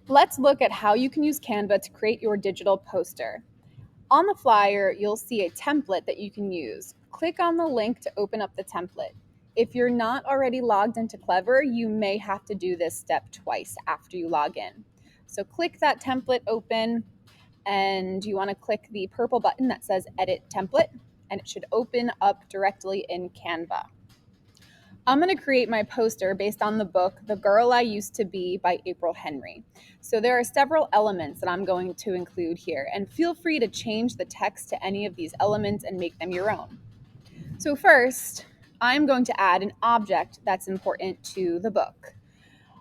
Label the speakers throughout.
Speaker 1: Let's look at how you can use Canva to create your digital poster. On the flyer, you'll see a template that you can use. Click on the link to open up the template. If you're not already logged into Clever, you may have to do this step twice after you log in. So click that template open, and you want to click the purple button that says Edit Template, and it should open up directly in Canva. I'm going to create my poster based on the book The Girl I Used to Be by April Henry. So there are several elements that I'm going to include here, and feel free to change the text to any of these elements and make them your own. So first, I'm going to add an object that's important to the book.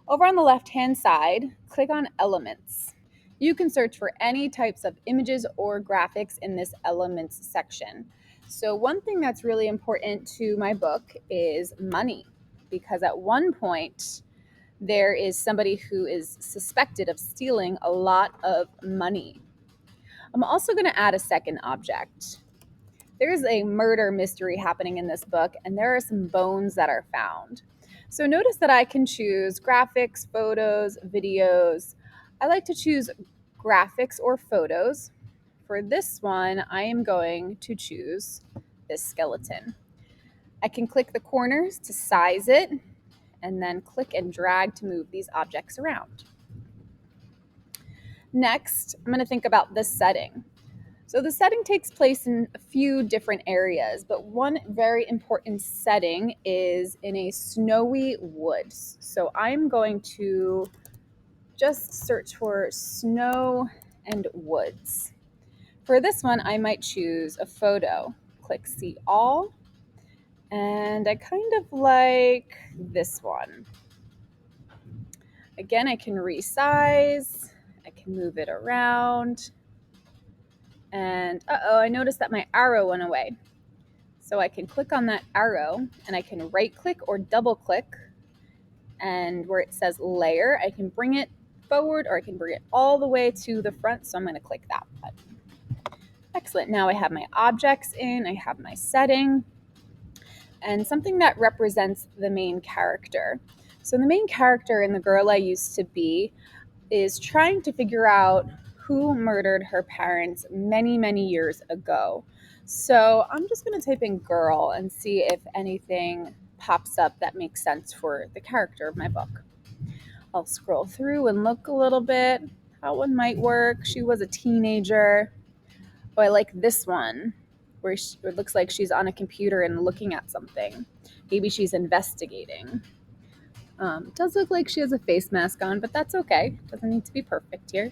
Speaker 1: Over on the left-hand side, click on Elements. You can search for any types of images or graphics in this Elements section. So one thing that's really important to my book is money, because at one point there is somebody who is suspected of stealing a lot of money. I'm also going to add a second object. There's a murder mystery happening in this book, and there are some bones that are found. So notice that I can choose graphics, photos, videos. I like to choose graphics or photos. For this one, I am going to choose this skeleton. I can click the corners to size it, and then click and drag to move these objects around. Next, I'm going to think about this setting. So the setting takes place in a few different areas, but one very important setting is in a snowy woods. So I'm going to just search for snow and woods. For this one, I might choose a photo. Click See All, and I kind of like this one. Again, I can resize, I can move it around. And I noticed that my arrow went away. So I can click on that arrow and I can right click or double click. And where it says layer, I can bring it forward or I can bring it all the way to the front. So I'm going to click that button. Excellent. Now I have my objects in, I have my setting, and something that represents the main character. So the main character in The Girl I Used to Be is trying to figure out who murdered her parents many, many years ago. So I'm just going to type in girl and see if anything pops up that makes sense for the character of my book. I'll scroll through and look a little bit. How one might work. She was a teenager. Oh, I like this one where it looks like she's on a computer and looking at something. Maybe she's investigating. It does look like she has a face mask on, but that's okay. Doesn't need to be perfect here.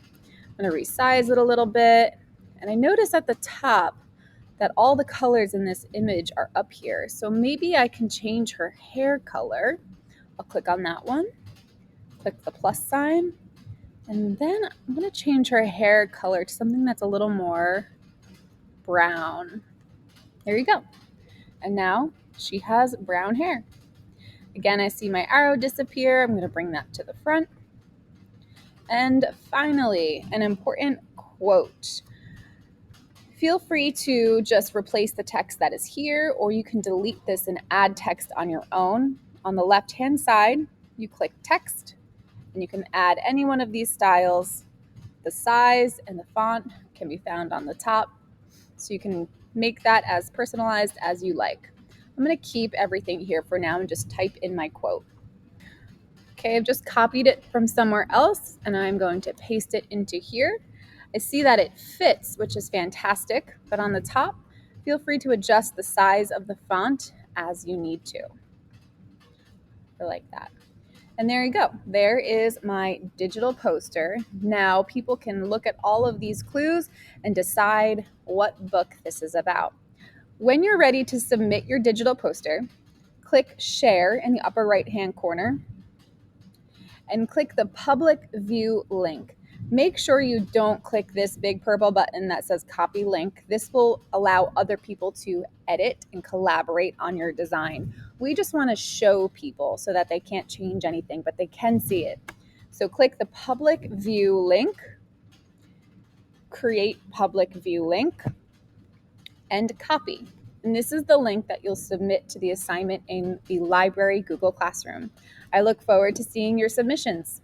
Speaker 1: I'm going to resize it a little bit. And I notice at the top that all the colors in this image are up here. So maybe I can change her hair color. I'll click on that one, click the plus sign, and then I'm going to change her hair color to something that's a little more brown. There you go. And now she has brown hair. Again, I see my arrow disappear. I'm going to bring that to the front. And finally, an important quote. Feel free to just replace the text that is here, or you can delete this and add text on your own. On the left-hand side, you click text, and you can add any one of these styles. The size and the font can be found on the top, so you can make that as personalized as you like. I'm going to keep everything here for now and just type in my quote. Okay, I've just copied it from somewhere else and I'm going to paste it into here. I see that it fits, which is fantastic, but on the top, feel free to adjust the size of the font as you need to. I like that. And there you go. There is my digital poster. Now people can look at all of these clues and decide what book this is about. When you're ready to submit your digital poster, click Share in the upper right-hand corner and click the Public View link. Make sure you don't click this big purple button that says Copy Link. This will allow other people to edit and collaborate on your design. We just want to show people so that they can't change anything, but they can see it. So click the Public View link, create Public View link, and copy. And this is the link that you'll submit to the assignment in the library Google Classroom. I look forward to seeing your submissions.